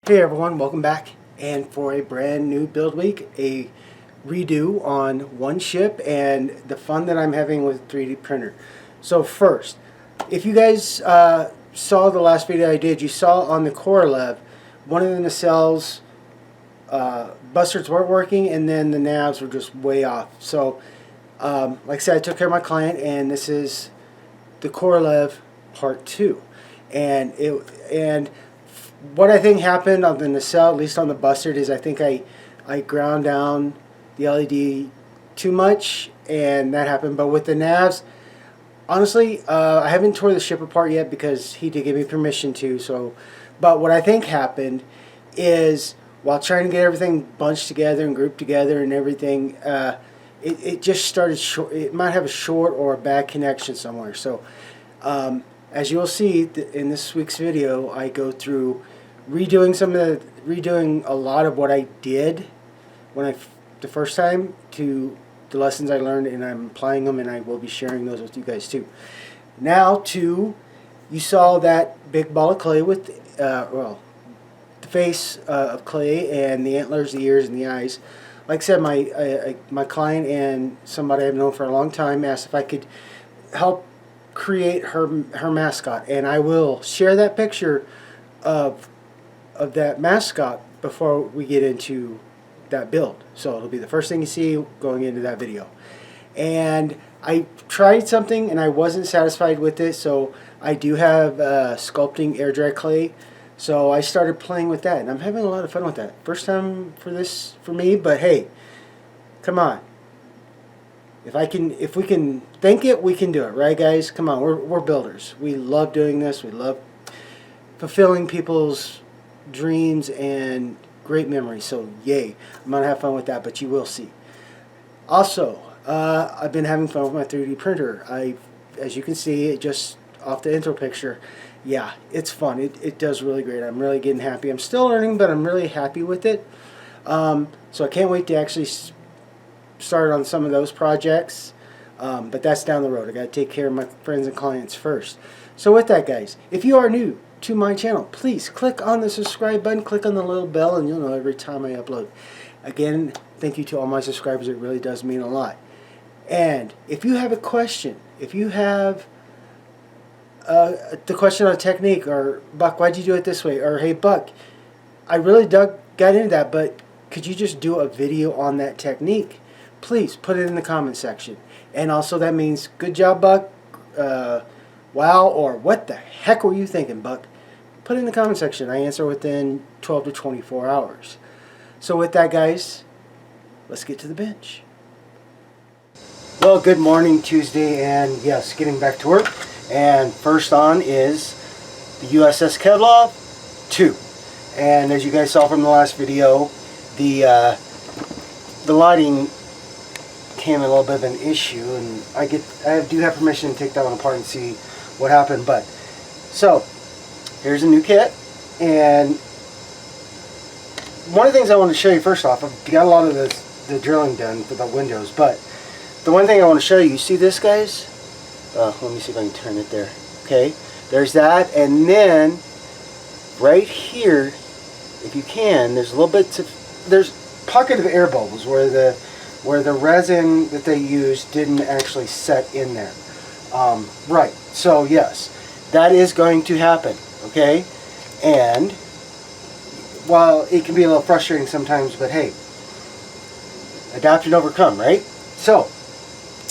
Hey everyone, welcome back, and for a brand new build week, a redo on one ship and the fun that I'm having with 3D printer. So first, if you guys saw the last video I did, you saw on the Korolev one of the nacelles busters weren't working, and then the navs were just way off. So like I said, I took care of my client, and this is the Korolev part 2, and what I think happened on the nacelle, at least on the bustard, is I think I ground down the LED too much, and that happened. But with the navs, honestly, I haven't tore the ship apart yet because he did give me permission to. So, but what I think happened is while trying to get everything bunched together and grouped together and everything, it just started short. It might have a short or a bad connection somewhere. So as you'll see in this week's video, I go through redoing a lot of what I did when the first time to the lessons I learned, and I'm applying them, and I will be sharing those with you guys too. Now you saw that big ball of clay with well, the face of clay and the antlers, the ears, and the eyes. Like I said, my client and somebody I've known for a long time asked if I could help create her mascot, and I will share that picture of that mascot before we get into that build. So it'll be the first thing you see going into that video. And I tried something and I wasn't satisfied with it, so I do have sculpting air dry clay. So I started playing with that, and I'm having a lot of fun with that. First time for me, but hey, come on. If we can think it, we can do it, right, guys? Come on, we're builders. We love doing this. We love fulfilling people's dreams and great memories. So yay, I'm gonna have fun with that, but you will see. Also, I've been having fun with my 3D printer. As you can see, it just off the intro picture, yeah, it's fun. It does really great. I'm really getting happy. I'm still learning, but I'm really happy with it. So I can't wait to actually start on some of those projects, but that's down the road. I got to take care of my friends and clients first. So with that, guys, if you are new to my channel, please click on the subscribe button, click on the little bell, and you'll know every time I upload. Again, thank you to all my subscribers. It really does mean a lot. And if you have a question, if you have the question on a technique, or Buck, why'd you do it this way, or hey Buck, I really got into that, but could you just do a video on that technique? Please put it in the comment section. And also that means good job, Buck, wow, or what the heck were you thinking, Buck? Put it in the comment section. I answer within 12 to 24 hours. So with that, guys, let's get to the bench. Well, good morning, Tuesday, and yes, getting back to work. And first on is the Uss Kevlar Two. And as you guys saw from the last video, the lighting came a little bit of an issue, and I do have permission to take that one apart and see what happened. But so here's a new kit, and one of the things I want to show you first off, I've got a lot of the drilling done for the windows, but the one thing I want to show you, you see this, guys? Let me see if I can turn it there. Okay, there's that, and then right here, if you can, there's a little bit there's pocket of air bubbles where the resin that they used didn't actually set in there. Right, so yes, that is going to happen, okay? And while it can be a little frustrating sometimes, but hey, adapt and overcome, right? So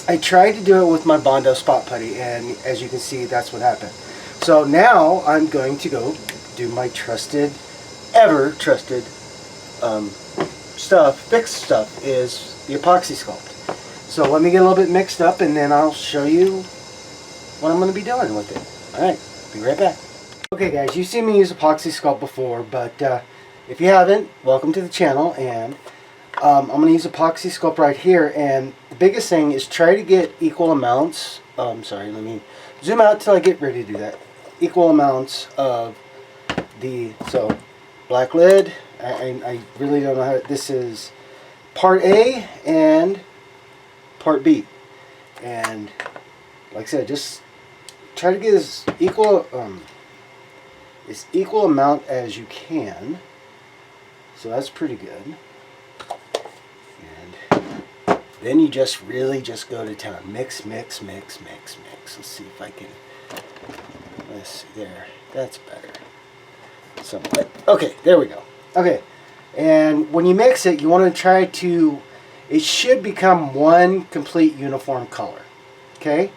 I tried to do it with my Bondo spot putty, and as you can see, that's what happened. So now I'm going to go do my ever trusted fixed stuff, is the Epoxy Sculpt. So let me get a little bit mixed up, and then I'll show you what I'm going to be doing with it. Alright, be right back. Okay guys, you've seen me use Epoxy Sculpt before, but if you haven't, welcome to the channel. And I'm going to use Epoxy Sculpt right here, and the biggest thing is try to get equal amounts, sorry, let me zoom out till I get ready to do that, equal amounts of so black lid, I really don't know how, this is part A and part B, and like I said, just try to get as equal amount as you can. So that's pretty good. And then you just really just go to town. Mix, mix, mix, mix, mix. Let's see if I can, let's see, there. That's better. Somewhat. Okay, there we go. Okay, and when you mix it, you want to try to, it should become one complete uniform color. Okay?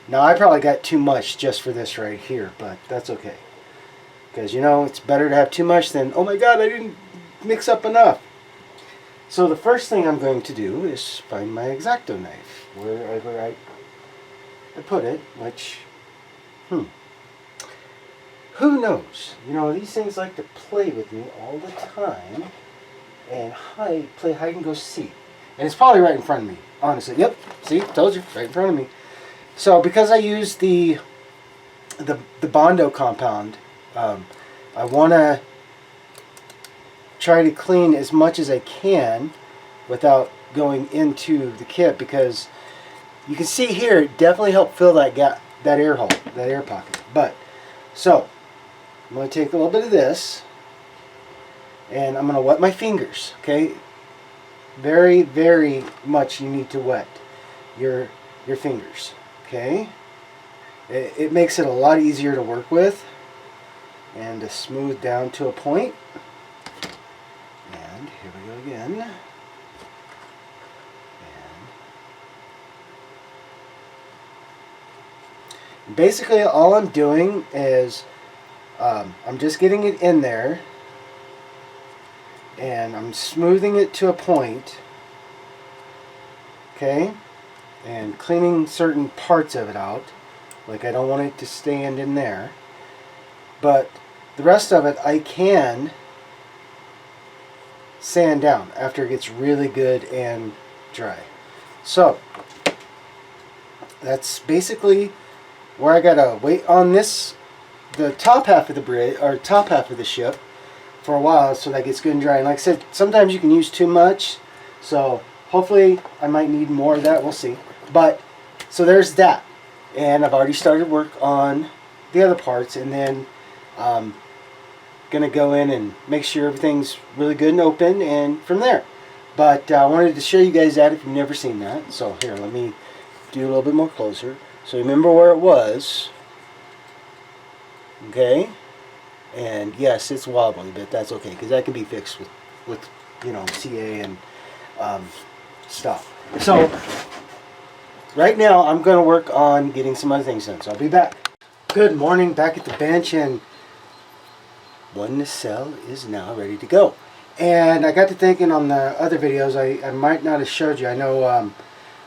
Now I probably got too much just for this right here, but that's okay. Because, you know, it's better to have too much than, oh my god, I didn't mix up enough. So the first thing I'm going to do is find my X-Acto knife. Wherever I put it, which, who knows? You know, these things like to play with me all the time and play hide and go seek. And it's probably right in front of me, honestly. Yep, see, told you, right in front of me. So because I use the Bondo compound, I want to try to clean as much as I can without going into the kit, because you can see here it definitely helped fill that gap, that air hole, that air pocket. But so I'm going to take a little bit of this and I'm going to wet my fingers. Okay, very, very much you need to wet your fingers. Okay, it makes it a lot easier to work with and to smooth down to a point. And here we go again. And basically all I'm doing is I'm just getting it in there and I'm smoothing it to a point. Okay, and cleaning certain parts of it out. Like I don't want it to stand in there. But the rest of it I can sand down after it gets really good and dry. So that's basically where I gotta wait on this, the top half of the bridge or top half of the ship, for a while so that gets good and dry. And like I said, sometimes you can use too much, so hopefully I might need more of that. We'll see. But so there's that, and I've already started work on the other parts, and then gonna go in and make sure everything's really good and open, and from there. But I wanted to show you guys that if you've never seen that. So here, let me do a little bit more closer. So remember where it was. Okay, and yes, it's wobbly, but that's okay because that can be fixed with you know, CA and stuff. So right now I'm going to work on getting some other things done. So I'll be back. Good morning, back at the bench, and one nacelle is now ready to go. And I got to thinking on the other videos, I might not have showed you. I know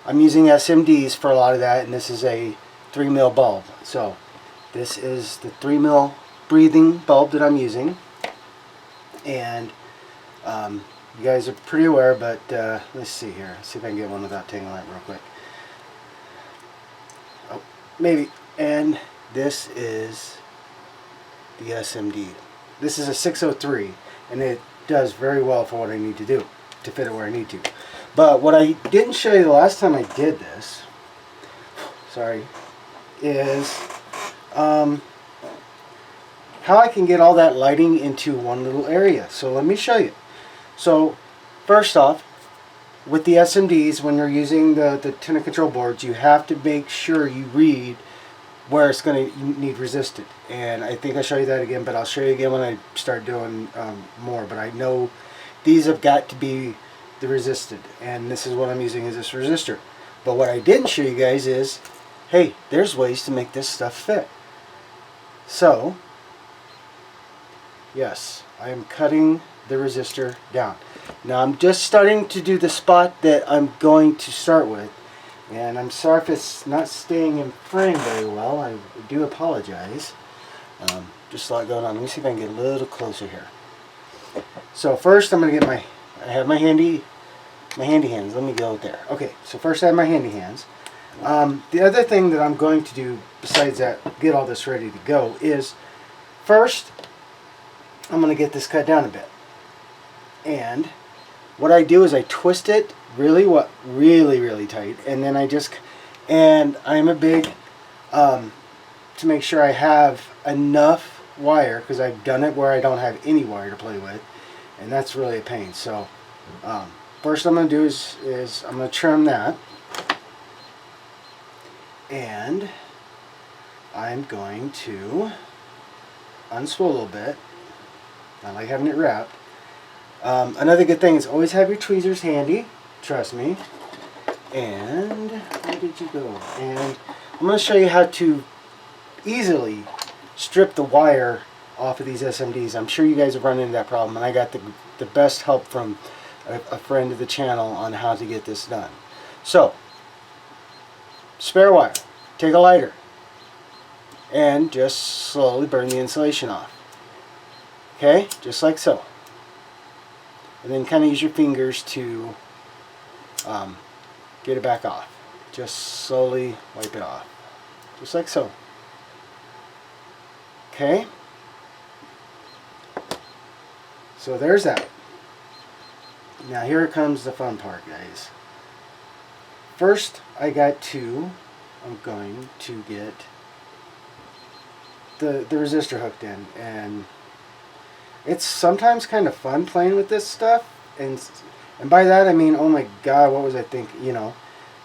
I'm using SMDs for a lot of that, and this is a 3mm bulb. So this is the 3mm breathing bulb that I'm using, and you guys are pretty aware, but let's see here. Let's see if I can get one without taking a light real quick. Oh, maybe. And this is the SMD. This is a 603, and it does very well for what I need to do, to fit it where I need to. But what I didn't show you the last time I did this, sorry, is how I can get all that lighting into one little area. So let me show you. So first off, with the SMDs, when you're using the tuner control boards, you have to make sure you read where it's going to need resisted. And I think I'll show you that again, but I'll show you again when I start doing more. But I know these have got to be the resisted, and this is what I'm using as this resistor. But what I didn't show you guys is, hey, there's ways to make this stuff fit. So yes, I am cutting the resistor down. Now I'm just starting to do the spot that I'm going to start with, and I'm sorry if it's not staying in frame very well. I do apologize. Just a lot going on. Let me see if I can get a little closer here. So first I'm going to get I have my handy hands. Let me go there. Okay, so first I have my handy hands. The other thing that I'm going to do besides that, get all this ready to go, is first I'm going to get this cut down a bit. And what I do is I twist it really tight, and then I'm a big to make sure I have enough wire, because I've done it where I don't have any wire to play with, and that's really a pain. So first I'm going to do is I'm going to trim that, and I'm going to unspool a little bit. I like having it wrapped. Another good thing is always have your tweezers handy, trust me. And where did you go? And I'm going to show you how to easily strip the wire off of these SMDs. I'm sure you guys have run into that problem, and I got the best help from a friend of the channel on how to get this done. So, spare wire. Take a lighter and just slowly burn the insulation off. Okay, just like so. And then kind of use your fingers to get it back off. Just slowly wipe it off. Just like so. Okay? So there's that. Now here comes the fun part, guys. First, I'm going to get the resistor hooked in, and it's sometimes kind of fun playing with this stuff, and by that I mean, oh my god, what was I thinking? You know,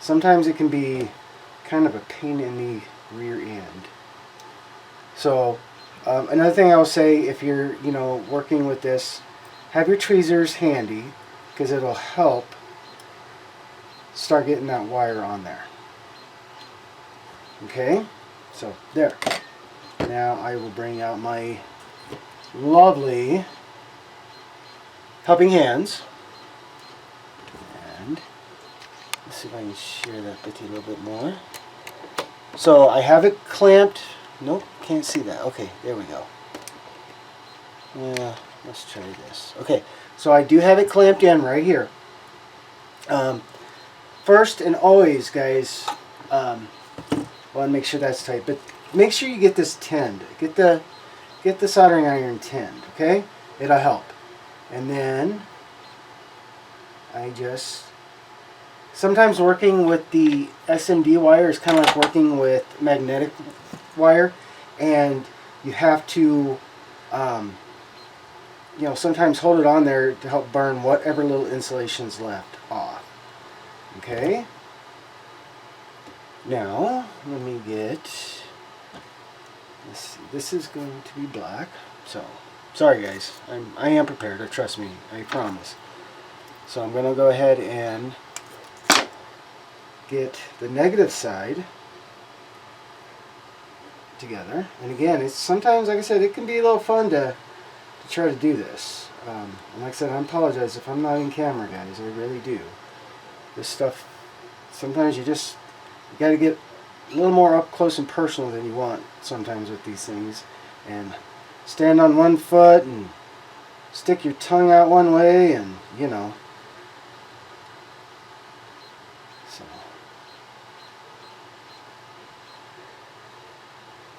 sometimes it can be kind of a pain in the rear end. So another thing I will say, if you're working with this, have your tweezers handy, because it'll help start getting that wire on there. Okay, so there. Now I will bring out my lovely helping hands, and let's see if I can share that with you a little bit more. So I have it clamped. Nope, can't see that. Okay, there we go. Let's try this. Okay, so I do have it clamped in right here. First and always, guys, want to make sure that's tight, but make sure you get this tinned. Get the soldering iron tinned, okay? It'll help. And then sometimes working with the SMD wire is kind of like working with magnetic wire, and you have to sometimes hold it on there to help burn whatever little insulation's left off. Okay? Now, let me get, let's see, this is going to be black, so, sorry guys, I am prepared, trust me, I promise. So I'm going to go ahead and get the negative side together, and again, it's sometimes, like I said, it can be a little fun to try to do this. And like I said, I apologize if I'm not in camera, guys, I really do. This stuff, sometimes you got to get a little more up close and personal than you want sometimes with these things, and stand on one foot and stick your tongue out one way, and so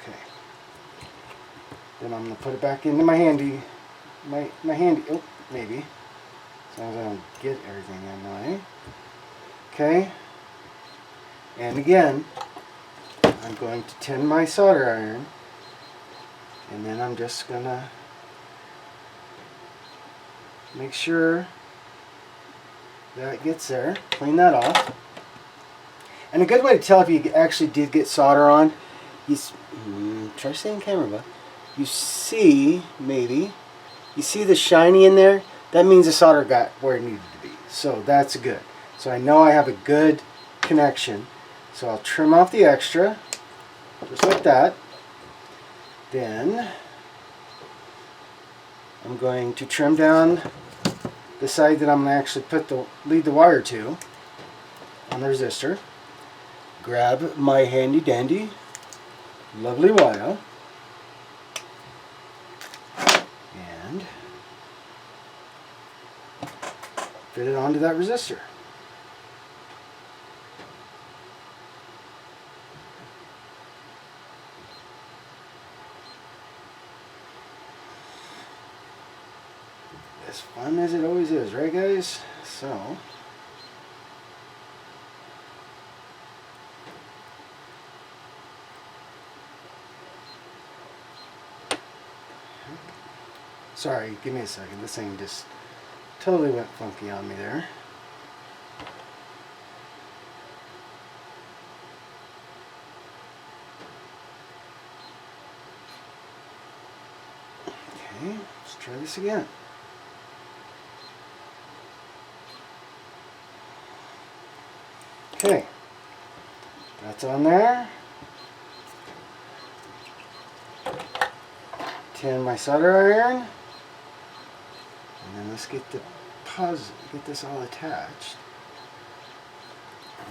okay, then I'm going to put it back into my handy oh, maybe, as long as I don't get everything in the way. Okay, and again, I'm going to tin my solder iron, and then I'm just going to make sure that gets there, clean that off. And a good way to tell if you actually did get solder on, try staying camera, bud. You see, maybe, you see the shiny in there? That means the solder got where it needed to be. So that's good. So I know I have a good connection. So I'll trim off the extra, just like that. Then I'm going to trim down the side that I'm going to actually lead the wire to on the resistor. Grab my handy dandy lovely wire and fit it onto that resistor. As fun as it always is, right guys? So sorry, give me a second. This thing just totally went funky on me there. Okay, let's try this again. Okay, that's on there. Tin my solder iron, and then let's get this all attached.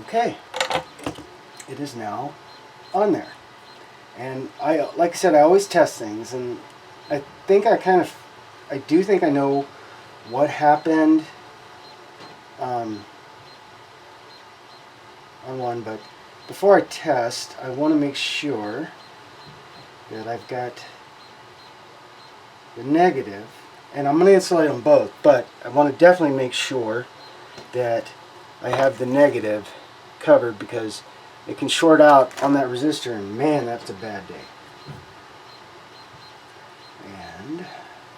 Okay, it is now on there, and like I said, I always test things, and I think I do think I know what happened on one, but before I test, I want to make sure that I've got the negative, and I'm going to insulate them both, but I want to definitely make sure that I have the negative covered, because it can short out on that resistor, and man, that's a bad day. And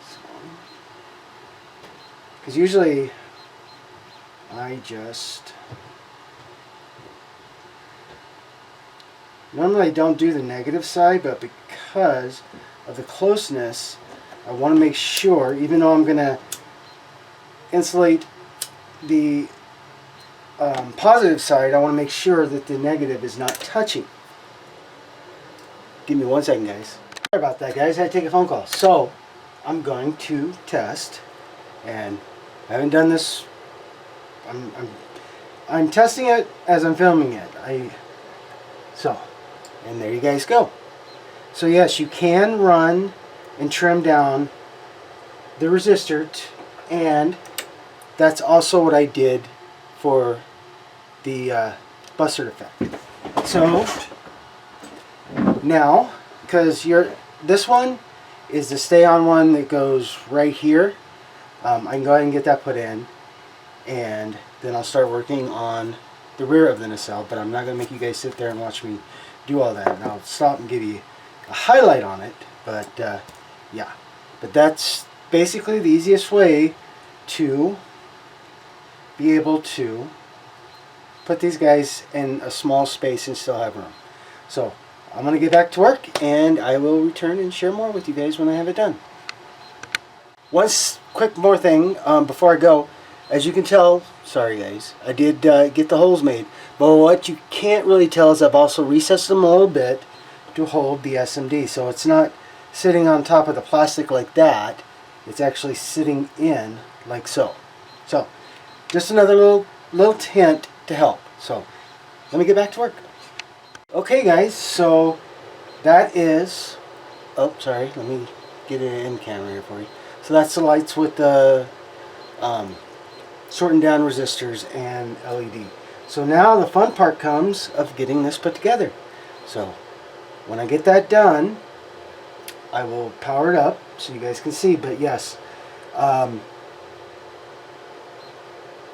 so, because usually I just normally don't do the negative side, but because of the closeness, I want to make sure, even though I'm going to insulate the positive side, I want to make sure that the negative is not touching. Give me 1 second, guys. Sorry about that, guys. I had to take a phone call. So, I'm going to test, and I haven't done this. I'm testing it as I'm filming it. And there you guys go. So yes, you can run and trim down the resistor, and that's also what I did for the buzzard effect. So now, because this one is the stay-on one that goes right here, I can go ahead and get that put in, and then I'll start working on the rear of the nacelle. But I'm not going to make you guys sit there and watch me do all that, and I'll stop and give you a highlight on it. But yeah, but that's basically the easiest way to be able to put these guys in a small space and still have room. So I'm going to get back to work, and I will return and share more with you guys when I have it done. One quick more thing before I go. As you can tell, sorry guys, I did get the holes made, but what you can't really tell is I've also recessed them a little bit to hold the SMD, so it's not sitting on top of the plastic like that. It's actually sitting in like so. So just another little hint to help. So let me get back to work. Okay guys, so that is, oh sorry, let me get it in camera here for you. So that's the lights with the sorting down resistors and LED. So now the fun part comes of getting this put together. So when I get that done, I will power it up so you guys can see. But yes,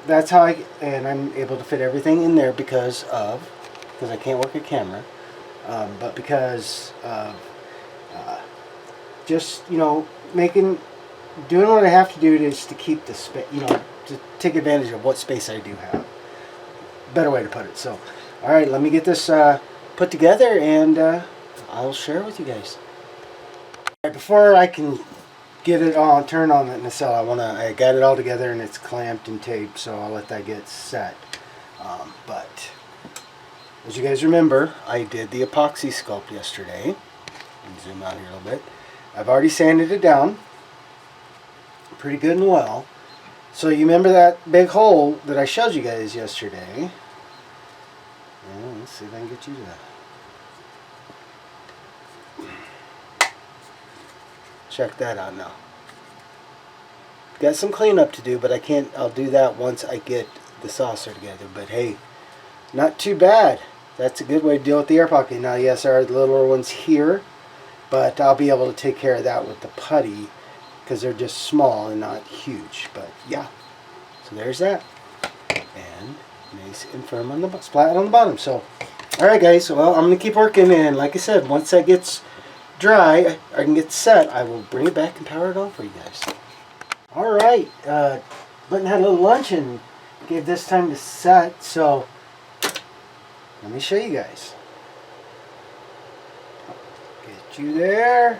that's how I'm able to fit everything in there because I can't work a camera, but because of just, you know, doing what I have to do just to keep the space, you know, to take advantage of what space I do have. Better way to put it. So, all right, let me get this put together, and I'll share it with you guys. All right, before I can get it on, turn on the nacelle, I got it all together and it's clamped and taped, so I'll let that get set. But as you guys remember, I did the Epoxy Sculpt yesterday. Zoom out here a little bit. I've already sanded it down pretty good and well. So you remember that big hole that I showed you guys yesterday? Yeah, let's see if I can get you to check that out now. Got some cleanup to do, but I'll do that once I get the saucer together. But hey, not too bad. That's a good way to deal with the air pocket. Now yes, there are the littler ones here, but I'll be able to take care of that with the putty, because they're just small and not huge. But yeah, so there's that, and nice and firm on the flat on the bottom. So alright guys, well, I'm gonna keep working, and like I said, once that gets dry, I can get set, I will bring it back and power it on for you guys. Alright, and had a little lunch and gave this time to set. So let me show you guys. Get you there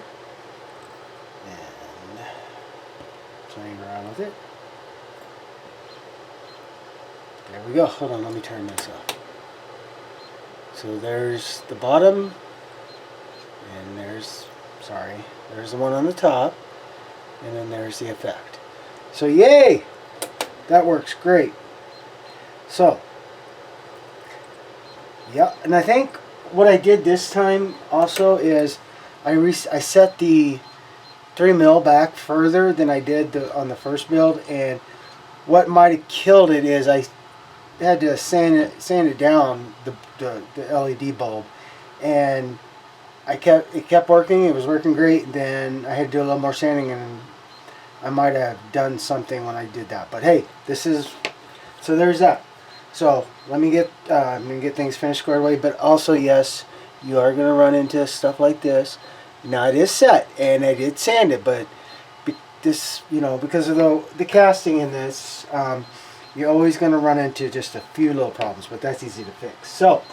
and playing around with it. There we go. Hold on, let me turn this off. So there's the bottom, and there's the one on the top, and then there's the effect. So yay! That works great. So, yeah, and I think what I did this time also is I set the 3 mil back further than I did on the first build, and what might have killed it is I had to sand it down, the LED bulb, and it kept working. It was working great. And then I had to do a little more sanding, and I might have done something when I did that. But hey, so there's that. So let me get I'm gonna get things finished squared away. But also, yes, you are gonna run into stuff like this. Now it is set, and I did sand it, but this, because of the casting in this, you're always going to run into just a few little problems, but that's easy to fix. So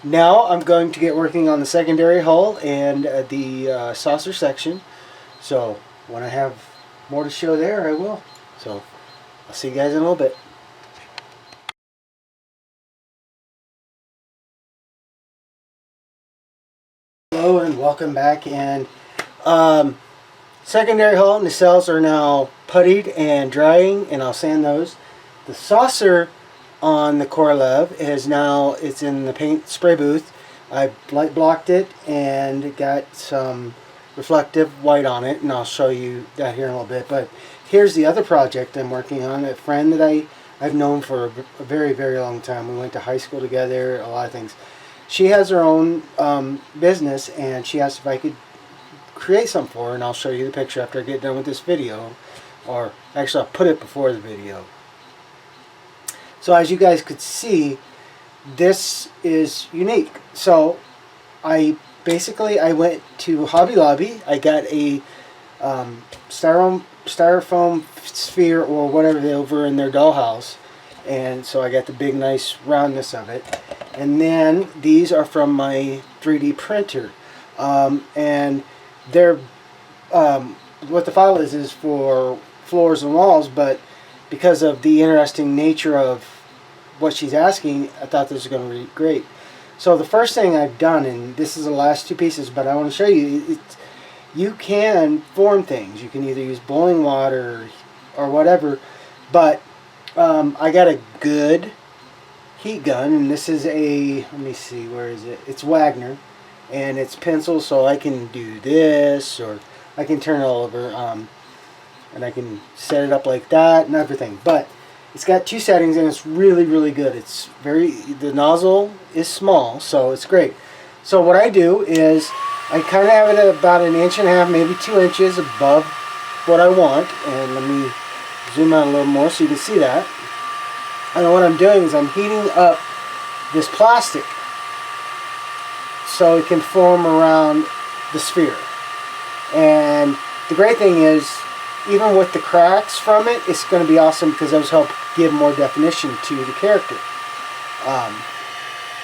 now I'm going to get working on the secondary hull and the saucer section. So when I have more to show there, I will. So I'll see you guys in a little bit. Hello and welcome back. And secondary hull nacelles are now puttied and drying, and I'll sand those. The saucer on the Korolev it's in the paint spray booth. I light blocked it and got some reflective white on it, and I'll show you that here in a little bit. But here's the other project I'm working on. A friend that I've known for a very, very long time. We went to high school together, a lot of things. She has her own business, and she asked if I could create some for her, and I'll show you the picture after I get done with this video. Or actually, I'll put it before the video. So as you guys could see, this is unique. So I went to Hobby Lobby. I got a styrofoam sphere or whatever over in their dollhouse, and so I got the big nice roundness of it. And then these are from my 3D printer, and they're what the file is for floors and walls, but because of the interesting nature of what she's asking, I thought this was going to be great. So the first thing I've done, and this is the last 2 pieces, but I want to show you, you can form things. You can either use boiling water or whatever, but I got a good heat gun, and this is let me see, where is it? It's Wagner, and it's pencil, so I can do this, or I can turn it all over, and I can set it up like that and everything. But it's got 2 settings, and it's really, really good. The nozzle is small, so it's great. So what I do is I kind of have it about 1.5 inches, maybe 2 inches above what I want. And let me zoom out a little more so you can see that. And what I'm doing is I'm heating up this plastic so it can form around the sphere. And the great thing is, even with the cracks from it, it's going to be awesome because those help give more definition to the character.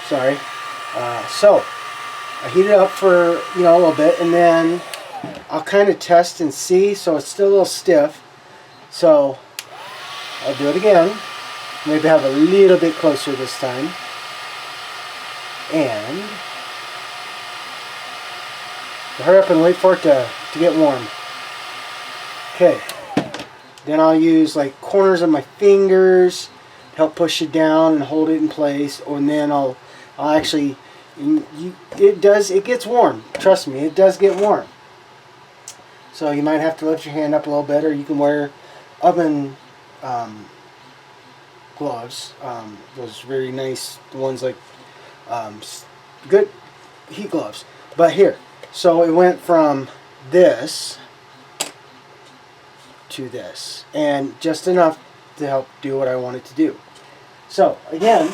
So I heat it up for a little bit, and then I'll kind of test and see. So it's still a little stiff, so I'll do it again. Maybe have a little bit closer this time, and hurry up and wait for it to get warm. Okay, then I'll use like corners of my fingers to help push it down and hold it in place, and then I'll actually, it gets warm. Trust me, it does get warm. So you might have to lift your hand up a little bit, or you can wear oven gloves. Those very nice ones, like good heat gloves. But here, so it went from this to this, and just enough to help do what I want it to do. So again,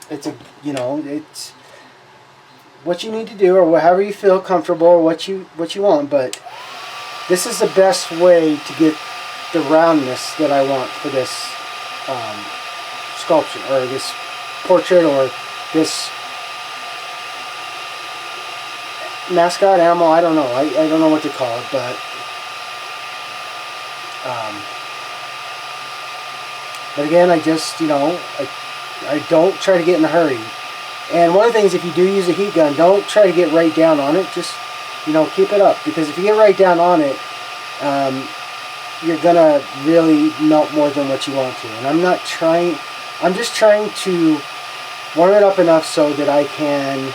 it's what you need to do, or however you feel comfortable, or what you want. But this is the best way to get the roundness that I want for this sculpture, or this portrait, or this mascot animal. I don't know. I don't know what to call it, but again, I just, you know, I don't try to get in a hurry. And one of the things, if you do use a heat gun, don't try to get right down on it. Just, you know, keep it up, because if you get right down on it, you're gonna really melt more than what you want to. And I'm just trying to warm it up enough so that I can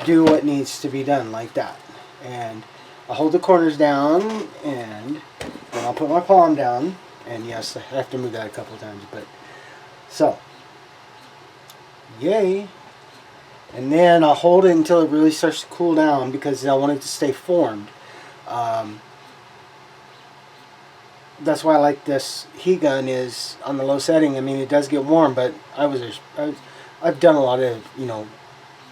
do what needs to be done, like that. And I'll hold the corners down, and then I'll put my palm down. And yes, I have to move that a couple of times, but so, yay. And then I'll hold it until it really starts to cool down, because I want it to stay formed. That's why I like this heat gun is on the low setting. I mean, it does get warm, but I've done a lot of, you know,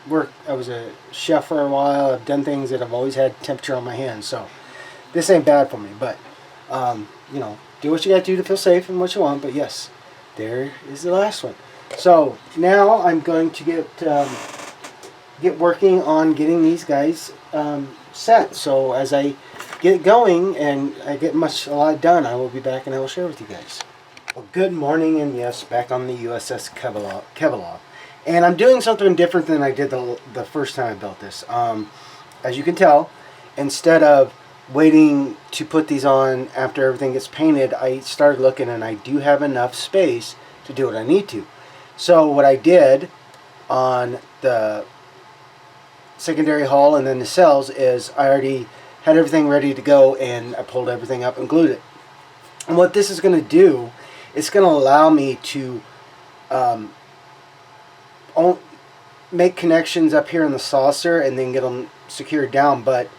work. I was a chef for a while. I've done things that I've always had temperature on my hands, so this ain't bad for me. But you know, do what you got to do to feel safe and what you want. But yes, there is the last one. So now I'm going to get working on getting these guys set. So as I get going and I get a lot done, I will be back and I will share with you guys. Well, good morning, and yes, back on the Uss Kevlar. And I'm doing something different than I did the first time I built this. As you can tell, instead of waiting to put these on after everything gets painted, I started looking, and I do have enough space to do what I need to. So what I did on the secondary hull and then the nacelles is I already had everything ready to go, and I pulled everything up and glued it. And what this is going to do, it's going to allow me to make connections up here in the saucer and then get them secured down, but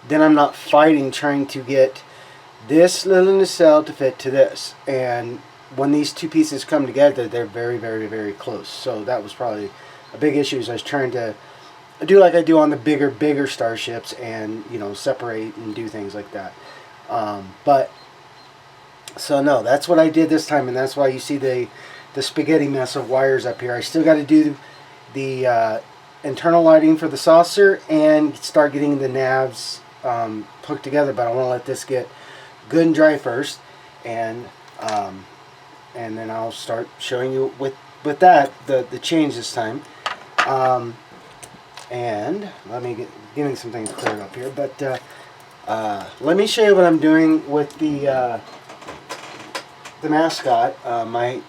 then I'm not fighting trying to get this little nacelle to fit to this. And when these two pieces come together, they're very, very, very close. So that was probably a big issue, is I was trying to do like I do on the bigger starships, and, you know, separate and do things like that. But so no, that's what I did this time, and that's why you see the spaghetti mess of wires up here. I still got to do the internal lighting for the saucer and start getting the navs hooked together, but I want to let this get good and dry first, and then I'll start showing you with that the change this time. And let me getting some things cleared up here, but let me show you what I'm doing with the mascot. My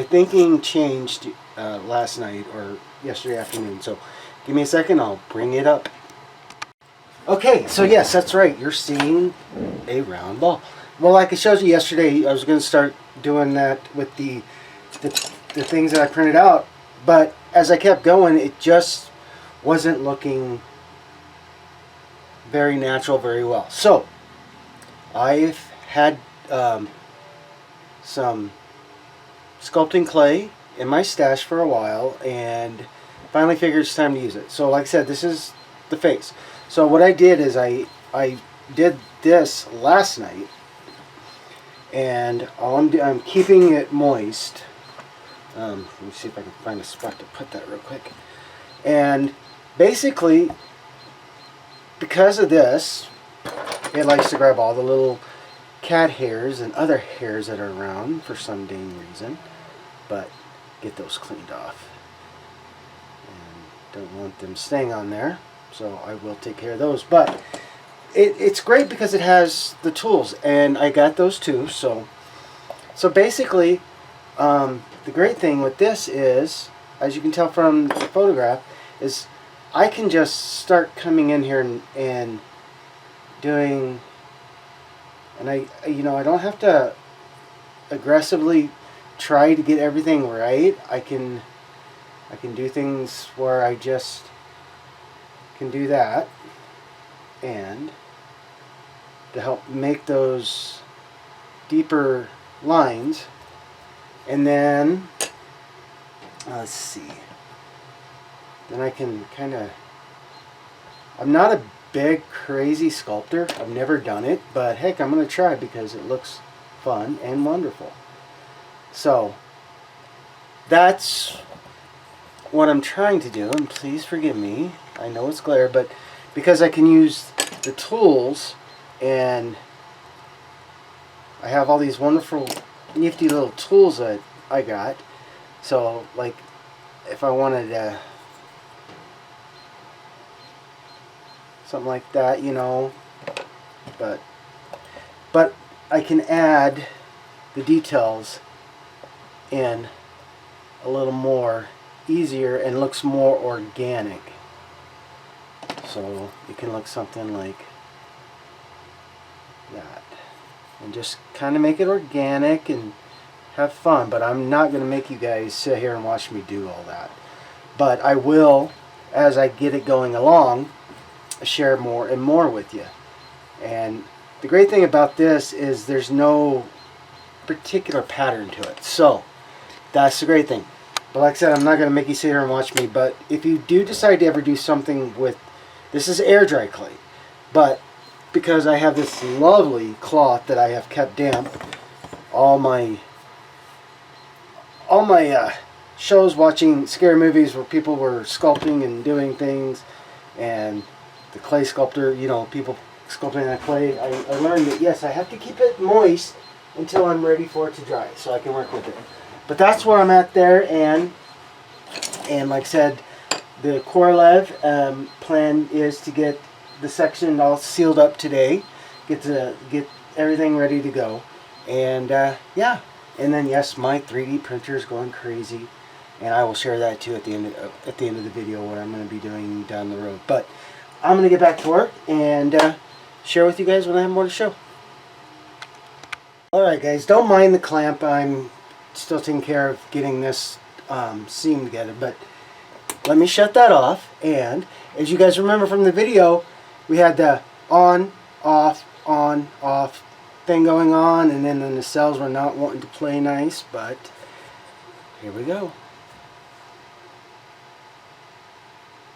thinking changed last night or yesterday afternoon, so give me a second, I'll bring it up. Okay, so yes, that's right, you're seeing a round ball. Well, like I showed you yesterday, I was going to start doing that with the things that I printed out, but as I kept going, it just wasn't looking very natural very well. So I've had some sculpting clay in my stash for a while, and finally figured it's time to use it. So like I said, this is the face. So what I did is I did this last night, and I'm keeping it moist. Let me see if I can find a spot to put that real quick. And basically, because of this, it likes to grab all the little cat hairs and other hairs that are around for some dang reason, but get those cleaned off. And don't want them staying on there, so I will take care of those. But it's great because it has the tools, and I got those too. So basically, the great thing with this is, as you can tell from the photograph, is I can just start coming in here and doing, and I don't have to aggressively try to get everything right. I can do things where I just can do that, and to help make those deeper lines. And then let's see, then I can kind of, I'm not a big crazy sculptor, I've never done it, but heck, I'm gonna try because it looks fun and wonderful. So that's what I'm trying to do, and please forgive me. I know it's glare, but because I can use the tools, and I have all these wonderful nifty little tools that I got. So like if I wanted something like that, you know, but I can add the details in a little more easier and looks more organic. So it can look something like that, and just kind of make it organic and have fun. But I'm not going to make you guys sit here and watch me do all that, but I will, as I get it going along, share more and more with you. And the great thing about this is there's no particular pattern to it, so that's the great thing. But like I said, I'm not going to make you sit here and watch me. But if you do decide to ever do something with, this is air dry clay, but because I have this lovely cloth that I have kept damp, all my shows, watching scary movies where people were sculpting and doing things, and the clay sculptor, you know, people sculpting that clay, I learned that yes, I have to keep it moist until I'm ready for it to dry so I can work with it. But that's where I'm at there, and like I said, the Korolev plan is to get the section all sealed up today, get everything ready to go, and yeah, and then yes, my 3D printer is going crazy, and I will share that too at the end of the video, what I'm going to be doing down the road. But I'm going to get back to work and share with you guys when I have more to show. Alright guys, don't mind the clamp. I'm still taking care of getting this seam together, but let me shut that off. And as you guys remember from the video, we had the on, off thing going on, and then the nacelles were not wanting to play nice, but here we go.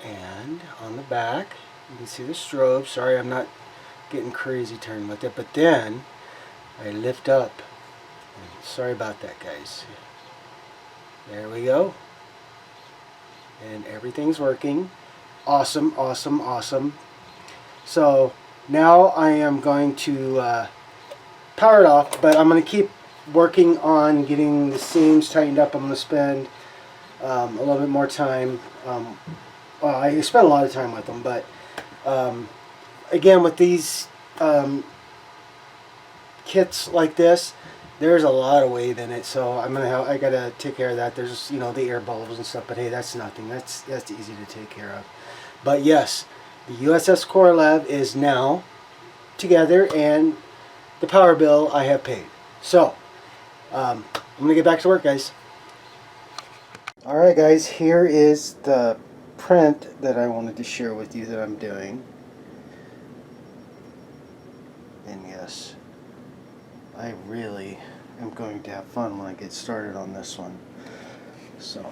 And on the back, you can see the strobe. Sorry, I'm not getting crazy turned with it, but then I lift up. Sorry about that, guys. There we go. And everything's working. Awesome, awesome, awesome. So now I am going to power it off, but I'm going to keep working on getting the seams tightened up. I'm going to spend a little bit more time. Well, I spent a lot of time with them, but again, with these kits like this, there's a lot of weight in it, so I gotta take care of that. There's, you know, the air bubbles and stuff, but hey, that's nothing. That's easy to take care of. But yes, the USS Korolev is now together, and the power bill I have paid. So I'm gonna get back to work, guys. All right, guys, here is the print that I wanted to share with you that I'm doing. And yes, I really am going to have fun when I get started on this one. So,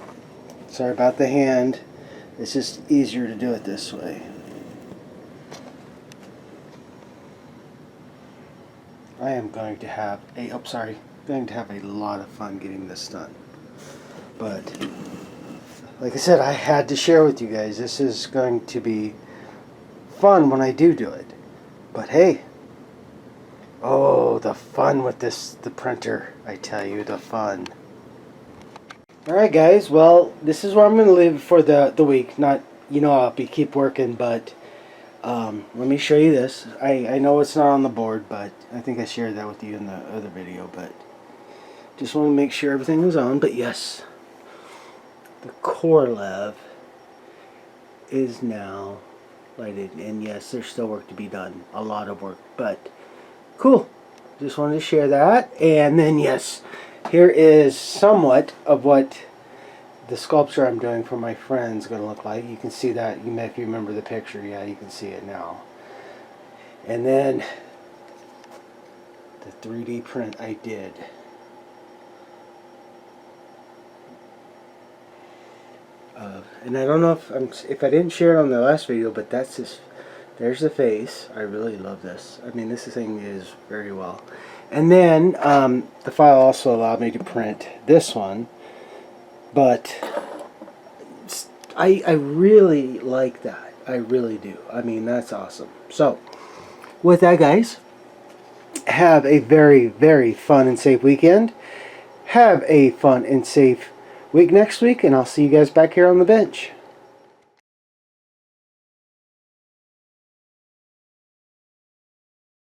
sorry about the hand. It's just easier to do it this way. I am going to have a lot of fun getting this done. But like I said, I had to share with you guys. This is going to be fun when I do it. But hey, oh, the fun with the printer, I tell you, the fun. Alright guys, well, this is where I'm going to leave for the week. Not, you know, I'll keep working, but let me show you this. I know it's not on the board, but I think I shared that with you in the other video, but just want to make sure everything was on. But yes, the Korolev is now lighted, and yes, there's still work to be done. A lot of work, but cool. Just wanted to share that. And then yes, here is somewhat of what the sculpture I'm doing for my friend's going to look like. You can see that, if you remember the picture. Yeah, you can see it now. And then the 3D print I did. And I don't know if I didn't share it on the last video, but that's just, there's the face. I really love this. I mean, this thing is very well. And then the file also allowed me to print this one, but I really like that. I really do. I mean, that's awesome. So with that, guys, have a very, very fun and safe weekend. Have a fun and safe week next week, and I'll see you guys back here on the bench.